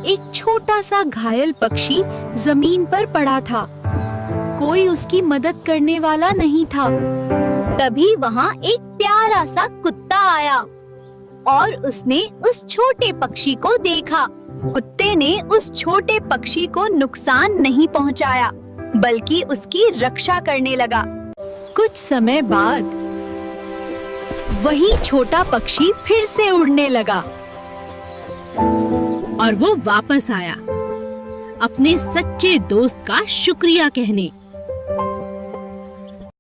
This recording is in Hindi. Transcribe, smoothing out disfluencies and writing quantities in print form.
एक छोटा सा घायल पक्षी जमीन पर पड़ा था। कोई उसकी मदद करने वाला नहीं था। तभी वहाँ एक प्यारा सा कुत्ता आया और उसने उस छोटे पक्षी को देखा। कुत्ते ने उस छोटे पक्षी को नुकसान नहीं पहुँचाया, बल्कि उसकी रक्षा करने लगा। कुछ समय बाद वही छोटा पक्षी फिर से उड़ने लगा और वो वापस आया अपने सच्चे दोस्त का शुक्रिया कहने।